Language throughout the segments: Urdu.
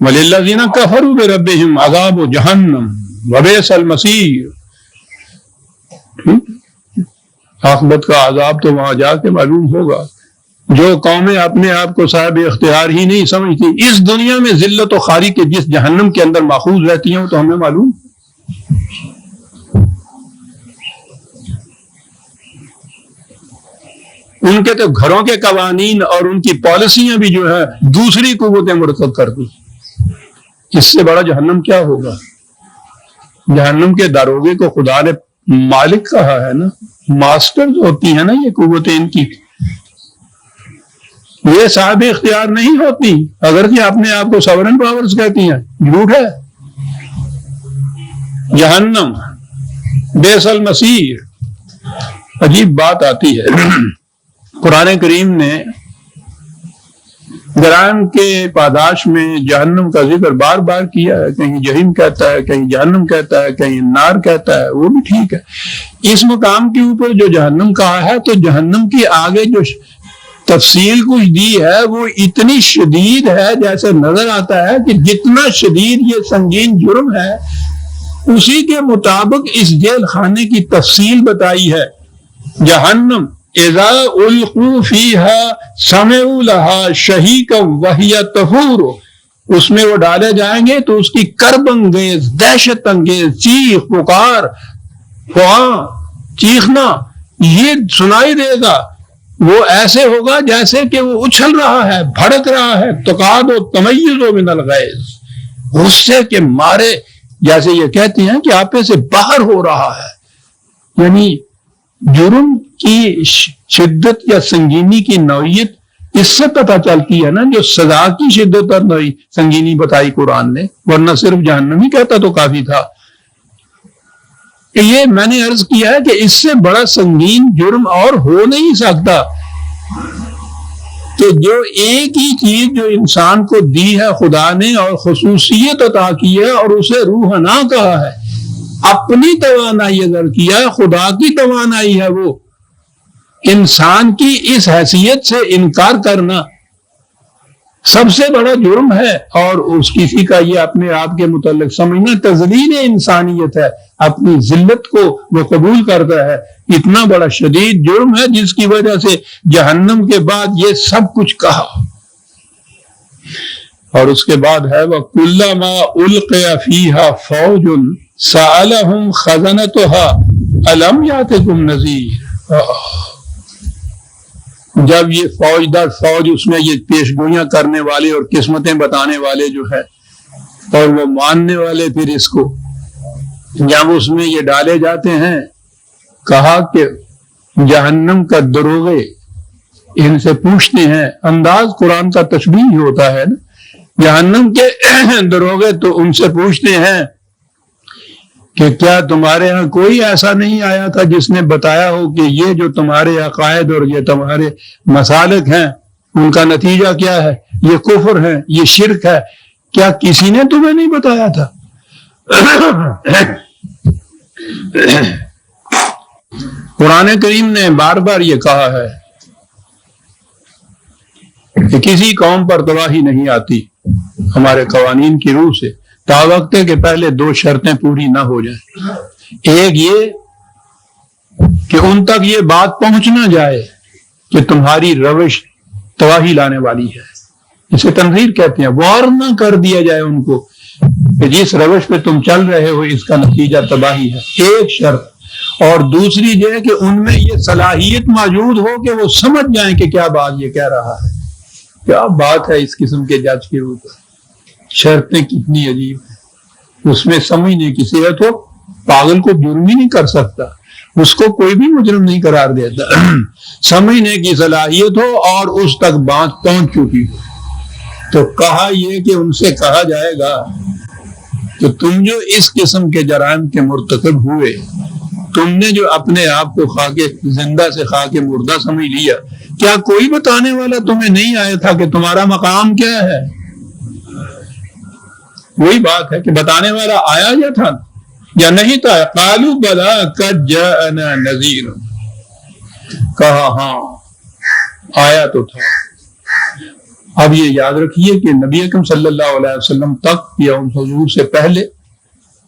وَلِلَّذِينَ كَفَرُوا بِرَبِّهِمْ عَذَابُ جَهَنَّمَ وَبِئْسَ الْمَصِيرُ۔ عاقبت کا عذاب تو وہاں جا کے معلوم ہوگا۔ جو قومیں اپنے آپ کو صاحب اختیار ہی نہیں سمجھتی، اس دنیا میں ذلت و خواری کے جس جہنم کے اندر ماخوذ رہتی ہیں تو ہمیں معلوم۔ ان کے تو گھروں کے قوانین اور ان کی پالیسیاں بھی جو ہے دوسری قوتیں مرتب کرتی۔ اس سے بڑا جہنم کیا ہوگا؟ جہنم کے داروغے کو خدا نے مالک کہا ہے نا، ماسٹر ہوتی ہیں نا یہ قوتیں ان کی، یہ صاحب اختیار نہیں ہوتی، اگرچہ اپنے آپ کو سورن پاورز کہتی ہیں، جھوٹ ہے۔ جہنم بئس المصیر۔ عجیب بات آتی ہے، قرآن کریم نے جرائم کے پاداش میں جہنم کا ذکر بار بار کیا ہے، کہیں جہنم کہتا ہے، کہیں جہنم کہتا ہے، کہیں نار کہتا ہے، وہ بھی ٹھیک ہے۔ اس مقام کے اوپر جو جہنم کہا ہے تو جہنم کی آگے جو تفصیل کچھ دی ہے وہ اتنی شدید ہے، جیسے نظر آتا ہے کہ جتنا شدید یہ سنگین جرم ہے اسی کے مطابق اس جیل خانے کی تفصیل بتائی ہے۔ جہنم اذا القوا فیہا سمعوا لہا شہیقا وہی تفور، اس میں وہ ڈالے جائیں گے تو اس کی کرب انگیز، دہشت انگیز چیخ پکار، فواں چیخنا یہ سنائی دے گا۔ وہ ایسے ہوگا جیسے کہ وہ اچھل رہا ہے، بھڑک رہا ہے، تقاد و تمیز من الغیظ، غصے کے مارے، جیسے یہ کہتے ہیں کہ آپے سے باہر ہو رہا ہے۔ یعنی جرم کی شدت یا سنگینی کی نوعیت اس سے پتہ چلتی ہے نا، جو سزا کی شدت اور سنگینی بتائی قرآن نے، ورنہ صرف جہنم ہی کہتا تو کافی تھا۔ یہ میں نے عرض کیا ہے کہ اس سے بڑا سنگین جرم اور ہو نہیں سکتا کہ جو ایک ہی چیز جو انسان کو دی ہے خدا نے اور خصوصیت عطا کی ہے اور اسے روحنا کہا ہے، اپنی توانائی اگر کیا ہے، خدا کی توانائی ہے وہ، انسان کی اس حیثیت سے انکار کرنا سب سے بڑا جرم ہے، اور اس کسی کا یہ اپنے آپ کے متعلق سمجھنا تذلیل انسانیت ہے، اپنی ذلت کو وہ قبول کرتا ہے۔ اتنا بڑا شدید جرم ہے جس کی وجہ سے جہنم کے بعد یہ سب کچھ کہا، اور اس کے بعد ہے وَكُلَّمَا أُلْقِيَ فِيهَا فَوْجٌ سَأَلَهُمْ خَزَنَتُهَا أَلَمْ يَأْتِكُمْ نَذِيرٌ۔ جب یہ فوج در فوج، اس میں یہ پیش گوئیاں کرنے والے اور قسمتیں بتانے والے جو ہے اور وہ ماننے والے، پھر اس کو جب اس میں یہ ڈالے جاتے ہیں، کہا کہ جہنم کا دروغے ان سے پوچھتے ہیں، انداز قرآن کا تشبیہ ہوتا ہے نا، جہنم کے دروغے تو ان سے پوچھتے ہیں کہ کیا تمہارے ہاں کوئی ایسا نہیں آیا تھا جس نے بتایا ہو کہ یہ جو تمہارے عقائد اور یہ تمہارے مسالک ہیں ان کا نتیجہ کیا ہے، یہ کفر ہے، یہ شرک ہے، کیا کسی نے تمہیں نہیں بتایا تھا؟ قرآن کریم نے بار بار یہ کہا ہے کہ کسی قوم پر تباہی نہیں آتی ہمارے قوانین کی روح سے تا وقت کے پہلے دو شرطیں پوری نہ ہو جائیں۔ ایک یہ کہ ان تک یہ بات پہنچ نہ جائے کہ تمہاری روش تباہی لانے والی ہے، اسے تنظیر کہتے ہیں، وارن نہ کر دیا جائے ان کو کہ جس روش پہ تم چل رہے ہو اس کا نتیجہ تباہی ہے، ایک شرط۔ اور دوسری یہ ہے کہ ان میں یہ صلاحیت موجود ہو کہ وہ سمجھ جائیں کہ کیا بات یہ کہہ رہا ہے، کیا بات ہے اس قسم کے جج کے اوپر۔ شرطیں کتنی عجیب ہیں، اس میں سمجھنے کی صحت ہو، پاگل کو جرم ہی نہیں کر سکتا، اس کو کوئی بھی مجرم نہیں قرار دیتا، سمجھنے کی صلاحیت ہو اور اس تک بات پہنچ چکی ہو۔ تو کہا یہ کہ ان سے کہا جائے گا کہ تم جو اس قسم کے جرائم کے مرتکب ہوئے، تم نے جو اپنے آپ کو خاک زندہ سے خاک مردہ سمجھ لیا، کیا کوئی بتانے والا تمہیں نہیں آیا تھا کہ تمہارا مقام کیا ہے؟ وہی بات ہے کہ بتانے والا آیا یا تھا یا نہیں تھا۔ قالوا بلا قد جاءنا نذیر، کہا ہاں آیا تو تھا۔ اب یہ یاد رکھیے کہ نبی اکرم صلی اللہ علیہ وسلم تک یا ان حضور سے پہلے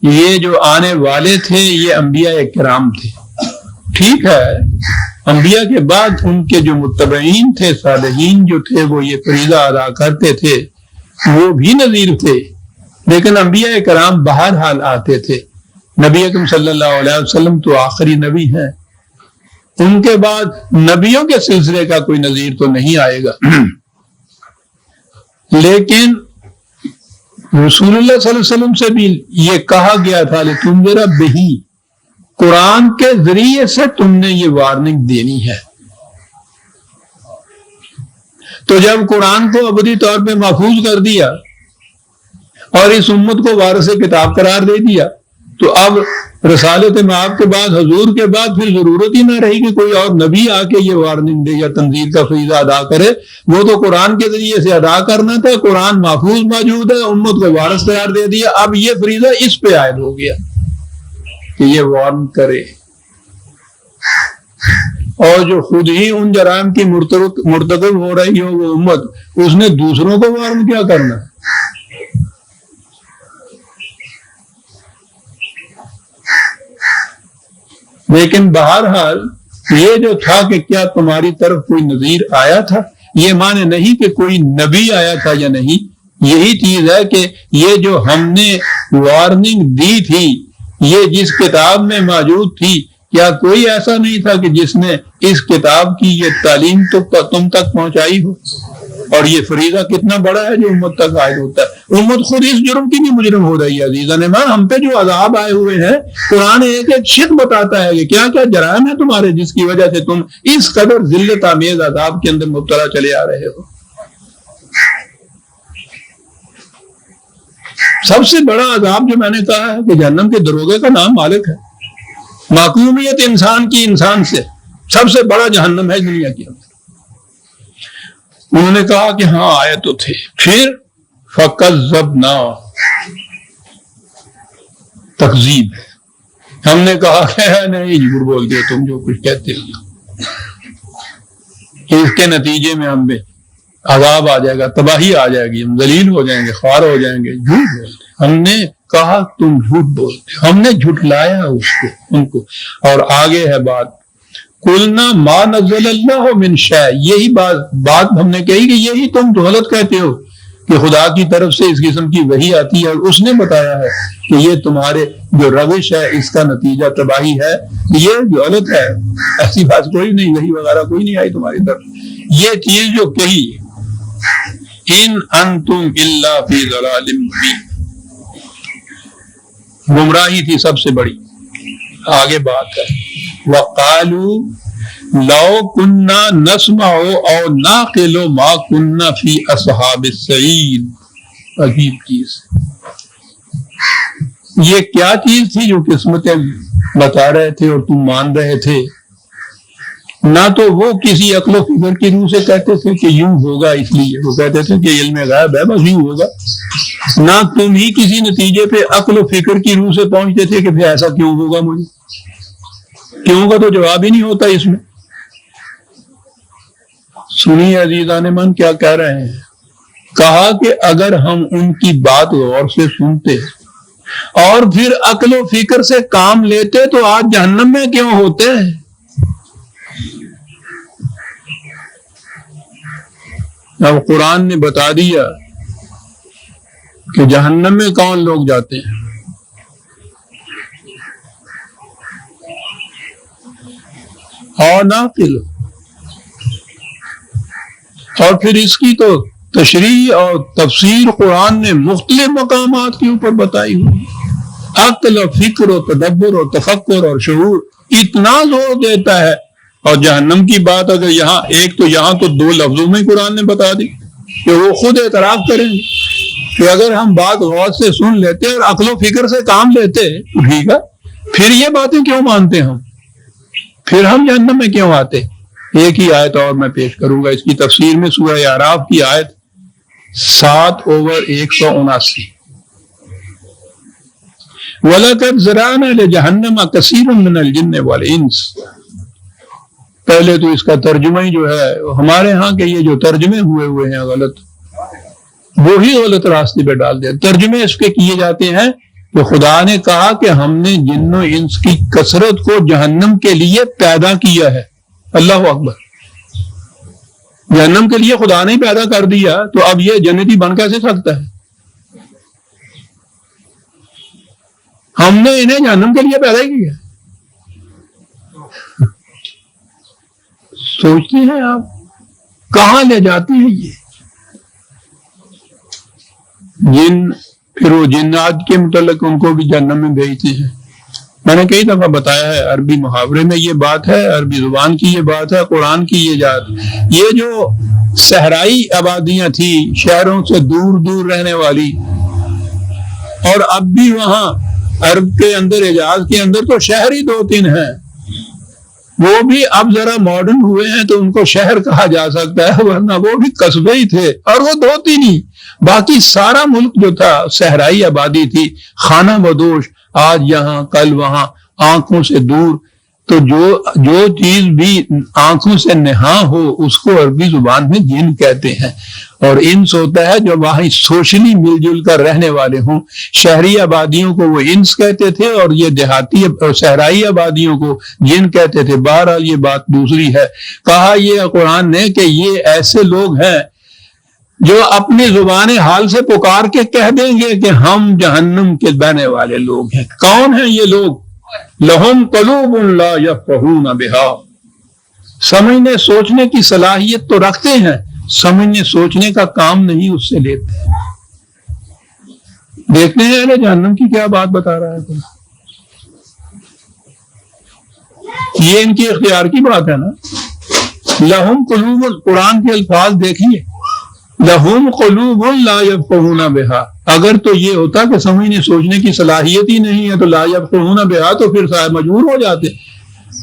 یہ جو آنے والے تھے یہ انبیاء کرام تھے، ٹھیک ہے۔ انبیاء کے بعد ان کے جو متبعین تھے، صالحین جو تھے، وہ یہ فریضہ ادا کرتے تھے، وہ بھی نذیر تھے، لیکن انبیاء کرام بہرحال آتے تھے۔ نبی اکرم صلی اللہ علیہ وسلم تو آخری نبی ہیں، ان کے بعد نبیوں کے سلسلے کا کوئی نذیر تو نہیں آئے گا، لیکن رسول اللہ صلی اللہ علیہ وسلم سے بھی یہ کہا گیا تھا لتنذر بہ، قرآن کے ذریعے سے تم نے یہ وارننگ دینی ہے۔ تو جب قرآن کو ابدی طور پہ محفوظ کر دیا اور اس امت کو وارث کتاب قرار دے دیا، تو اب رسالت مآب کے بعد، حضور کے بعد پھر ضرورت ہی نہ رہی کہ کوئی اور نبی آ کے یہ وارننگ دے یا تنذیر کا فریضہ ادا کرے۔ وہ تو قرآن کے ذریعے سے ادا کرنا تھا، قرآن محفوظ موجود ہے، امت کو وارث قرار دے دیا، اب یہ فریضہ اس پہ عائد ہو گیا کہ یہ وارن کرے۔ اور جو خود ہی ان جرائم کی مرتکب ہو رہی ہو وہ امت، اس نے دوسروں کو وارن کیا کرنا؟ لیکن بہرحال یہ جو تھا کہ کیا تمہاری طرف کوئی نذیر آیا تھا، یہ معنی نہیں کہ کوئی نبی آیا تھا یا نہیں، یہی چیز ہے کہ یہ جو ہم نے وارننگ دی تھی یہ جس کتاب میں موجود تھی، کیا کوئی ایسا نہیں تھا کہ جس نے اس کتاب کی یہ تعلیم تم تک پہنچائی ہو؟ اور یہ فریضہ کتنا بڑا ہے جو امت تک عائد ہوتا ہے۔ امت خود اس جرم کی بھی مجرم ہو رہی ہے۔ عزیزان ایمان، ہم پہ جو عذاب آئے ہوئے ہیں، قرآن ایک ایک شک بتاتا ہے کہ کیا کیا جرائم ہے تمہارے، جس کی وجہ سے تم اس قدر ذلت آمیز عذاب کے اندر مبتلا چلے آ رہے ہو۔ سب سے بڑا عذاب جو میں نے کہا ہے کہ جہنم کے دروغے کا نام مالک ہے۔ معقومیت انسان کی انسان سے سب سے بڑا جہنم ہے دنیا کے اندر۔ انہوں نے کہا کہ ہاں آئے تو تھے، پھر فَكَذَّبْنَا، تکذیب ہے۔ ہم نے کہا کہ نہیں، جھوٹ بولتے ہو تم جو کچھ کہتے ہو، اس کے نتیجے میں ہم پہ عذاب آ جائے گا، تباہی آ جائے گی، ہم ذلیل ہو جائیں گے، خوار ہو جائیں گے، جھوٹ بولتے۔ ہم نے کہا تم جھوٹ بولتے، ہم نے جھٹلایا ان کو۔ اور آگے ہے بات، قُلْنَا مَا نَزَّلَ اللَّهُ مِنْ شَيْءٍ، یہی بات ہم نے کہی کہ یہی تم تو غلط کہتے ہو کہ خدا کی طرف سے اس قسم کی وحی آتی ہے، اور اس نے بتایا ہے کہ یہ تمہارے جو روش ہے اس کا نتیجہ تباہی ہے، یہ جو غلط ہے، ایسی بات کوئی نہیں، وحی وغیرہ کوئی نہیں آئی تمہاری طرف۔ یہ چیز جو کہی، ان انتم الا فی ضلال مبین، گمراہی تھی سب سے بڑی۔ آگے بات ہے، وَقَالُوا لَوْ كُنَّا نَسْمَعُ أَوْ نَعْقِلُ مَا كُنَّا فِي أَصْحَابِ السَّعِيرِ۔ عجیب چیز، یہ کیا چیز تھی جو قسمتیں بتا رہے تھے اور تم مان رہے تھے؟ نہ تو وہ کسی عقل و فکر کی روح سے کہتے تھے کہ یوں ہوگا، اس لیے وہ کہتے تھے کہ علم غیب ہے بس یوں ہوگا، نہ تم ہی کسی نتیجے پہ عقل و فکر کی روح سے پہنچتے تھے کہ پھر ایسا کیوں ہوگا، مجھے کیوں کا تو جواب ہی نہیں ہوتا اس میں۔ سنیے عزیزان من کیا کہہ رہے ہیں، کہا کہ اگر ہم ان کی بات غور سے سنتے اور پھر عقل و فکر سے کام لیتے تو آج جہنم میں کیوں ہوتے ہیں؟ اب قرآن نے بتا دیا کہ جہنم میں کون لوگ جاتے ہیں۔ اور ناقل، اور پھر اس کی تو تشریح اور تفسیر قرآن نے مختلف مقامات کے اوپر بتائی ہوئی۔ عقل و فکر و تدبر اور تفکر اور شعور اتنا زور دیتا ہے، اور جہنم کی بات اگر یہاں ایک تو یہاں تو دو لفظوں میں قرآن نے بتا دی کہ وہ خود اعتراف کریں گے کہ اگر ہم بات غور سے سن لیتے اور عقل و فکر سے کام لیتے تو ٹھیک ہے، پھر یہ باتیں کیوں مانتے ہم، پھر ہم جہنم میں کیوں آتے۔ ایک ہی آیت اور میں پیش کروں گا اس کی تفسیر میں، سورہ اعراف کی آیت 7/179، وَلَقَدْ ذَرَأْنَا لِجَهَنَّمَ كَثِيرًا مِنَ الْجِنِّ وَالْإِنسِ، پہلے تو اس کا ترجمہ ہی جو ہے ہمارے ہاں کے یہ جو ترجمے ہوئے ہیں غلط، وہی غلط راستے پہ ڈال دیا۔ ترجمے اس کے کیے جاتے ہیں کہ خدا نے کہا کہ ہم نے جن و انس کی کثرت کو جہنم کے لیے پیدا کیا ہے۔ اللہ اکبر، جہنم کے لیے خدا نے پیدا کر دیا تو اب یہ جنتی بن کیسے سکتا ہے؟ ہم نے انہیں جہنم کے لیے پیدا کیا۔ سوچتے ہیں آپ کہاں لے جاتے ہیں یہ جن؟ پھر وہ جنات کے متعلق ان کو بھی جہنم میں بھیجتے ہیں۔ میں نے کئی دفعہ بتایا ہے، عربی محاورے میں یہ بات ہے، عربی زبان کی یہ بات ہے، قرآن کی یہ بات۔ یہ جو صحرائی آبادیاں تھی شہروں سے دور دور رہنے والی، اور اب بھی وہاں عرب کے اندر، حجاز کے اندر تو شہر ہی 2-3 ہیں، وہ بھی اب ذرا ماڈرن ہوئے ہیں تو ان کو شہر کہا جا سکتا ہے، ورنہ وہ بھی قصبے ہی تھے، اور وہ 2-3 ہی، باقی سارا ملک جو تھا صحرائی آبادی تھی، خانہ بدوش، آج یہاں کل وہاں، آنکھوں سے دور۔ تو جو چیز بھی آنکھوں سے نہاں ہو اس کو عربی زبان میں جن کہتے ہیں، اور انس ہوتا ہے جو وہاں سوشلی مل جل کر رہنے والے ہوں۔ شہری آبادیوں کو وہ انس کہتے تھے اور یہ دیہاتی اور صحرائی آبادیوں کو جن کہتے تھے۔ بہرحال یہ بات دوسری ہے۔ کہا یہ قرآن نے کہ یہ ایسے لوگ ہیں جو اپنی زبان حال سے پکار کے کہہ دیں گے کہ ہم جہنم کے بہنے والے لوگ ہیں۔ کون ہیں یہ لوگ؟ لہم قلوب لا یفقہون بہا، سمجھنے سوچنے کی صلاحیت تو رکھتے ہیں، سمجھنے سوچنے کا کام نہیں اس سے لیتے۔ دیکھتے ہیں اہل جہنم کی کیا بات بتا رہا ہے، یہ ان کی اختیار کی بات ہے نا۔ لہم قلوب، قرآن کے الفاظ دیکھیے، لہم قلوب لا یفقہون بہا۔ اگر تو یہ ہوتا کہ سمجھنے سوچنے کی صلاحیت ہی نہیں ہے تو لا یفقہون بہا تو پھر شاید مجبور ہو جاتے۔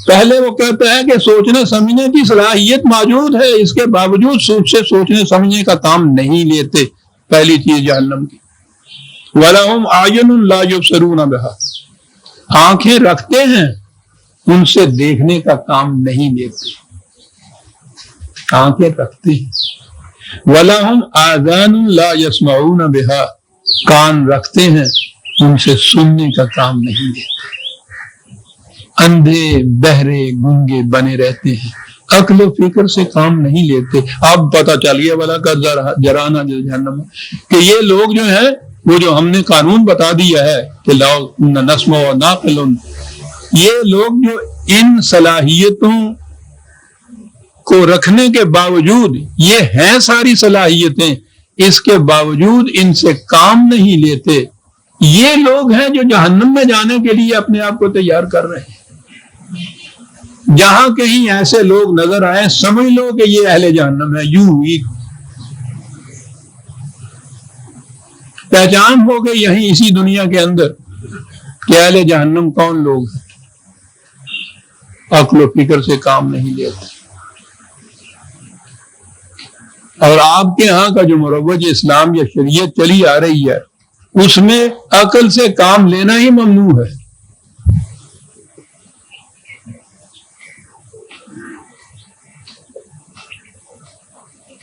پہلے وہ کہتا ہے کہ سوچنے سمجھنے کی صلاحیت موجود ہے، اس کے باوجود سوچنے سمجھنے کا کام نہیں لیتے۔ پہلی چیز جہنم کی۔ وَلَهُمْ أَعْيُنٌ لَا يُبْصِرُونَ بِهَا، آنکھیں رکھتے ہیں، ان سے دیکھنے کا کام نہیں لیتے، آنکھیں رکھتے ہیں۔ وَلَهُمْ آذَانٌ لَا يَسْمَعُونَ بِهَا، کان رکھتے ہیں، ان سے سننے کا کام نہیں لیتے۔ اندھے بہرے گنگے بنے رہتے ہیں، عقل و فکر سے کام نہیں لیتے۔ اب پتہ چل گیا والا کا جرانہ جہنم کہ یہ لوگ جو ہیں، وہ جو ہم نے قانون بتا دیا ہے کہ لا نسمع و ناقل، یہ لوگ جو ان صلاحیتوں کو رکھنے کے باوجود، یہ ہیں ساری صلاحیتیں، اس کے باوجود ان سے کام نہیں لیتے، یہ لوگ ہیں جو جہنم میں جانے کے لیے اپنے آپ کو تیار کر رہے ہیں۔ جہاں کہیں ایسے لوگ نظر آئے سمجھ لو کہ یہ اہل جہنم ہے، یوں ہی پہچان ہو گئی یہیں اسی دنیا کے اندر کہ اہل جہنم کون لوگ ہیں، عقل و فکر سے کام نہیں لیتے۔ اور آپ کے ہاں کا جو مروج اسلام یا شریعت چلی آ رہی ہے اس میں عقل سے کام لینا ہی ممنوع ہے۔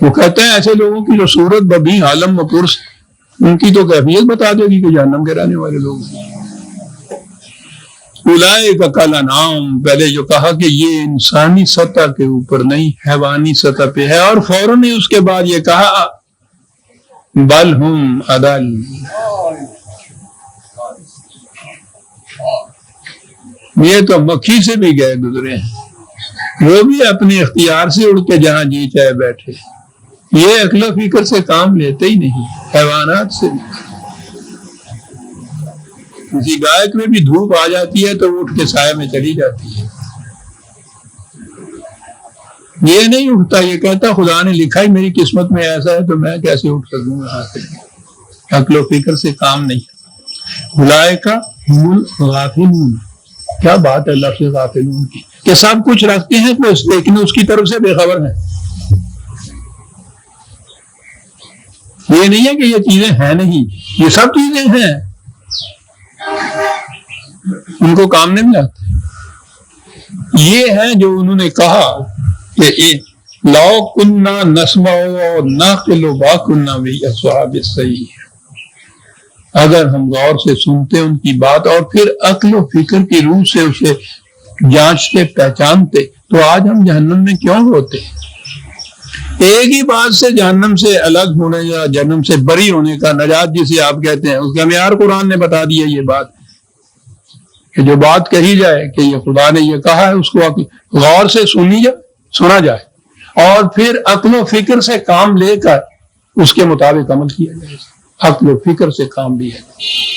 وہ کہتے ہیں ایسے لوگوں کی جو صورت ببی عالم و پرس، ان کی تو کیفیت بتا دے گی کہ جہنم کے رہنے والے لوگ ہیں۔ اولئک کالانعام، پہلے جو کہا کہ یہ انسانی سطح کے اوپر نہیں، حیوانی سطح پہ ہے، اور فوراً ہی اس کے بعد یہ کہا بل ہم اضل، یہ تو مکھی سے بھی گئے گزرے ہیں، وہ بھی اپنے اختیار سے اڑ کے جہاں جی چاہے بیٹھے، یہ عقل و فکر سے کام لیتے ہی نہیں، حیوانات سے بھی۔ کسی گائے میں بھی دھوپ آ جاتی ہے تو وہ اٹھ کے سائے میں چلی جاتی ہے، یہ نہیں اٹھتا، یہ کہتا خدا نے لکھا ہی میری قسمت میں ایسا ہے تو میں کیسے اٹھ سکوں گا یہاں سے۔ عقل و فکر سے کام نہیں۔ اولئک هم الغافلون، کیا بات ہے لفظ غافلون کی، کہ سب کچھ رکھتے ہیں لیکن اس کی طرف سے بے خبر ہیں۔ یہ نہیں ہے کہ یہ چیزیں ہیں نہیں، یہ سب چیزیں ہیں، ان کو کام نہیں آتے۔ یہ ہے جو انہوں نے کہا کہ لو کننا نسمع و نعقل ما کننا فی اصحاب السعیر، اگر ہم غور سے سنتے ان کی بات اور پھر عقل و فکر کی روح سے اسے جانچتے پہچانتے تو آج ہم جہنم میں کیوں ہوتے؟ ایک ہی بات سے جہنم سے الگ ہونے یا جہنم سے بری ہونے کا، نجات جسے آپ کہتے ہیں، اس کا معیار قرآن نے بتا دیا۔ یہ بات کہ جو بات کہی جائے کہ یہ خدا نے یہ کہا ہے، اس کو غور سے سنا جائے اور پھر عقل و فکر سے کام لے کر اس کے مطابق عمل کیا جائے۔ عقل و فکر سے کام لیا جائے۔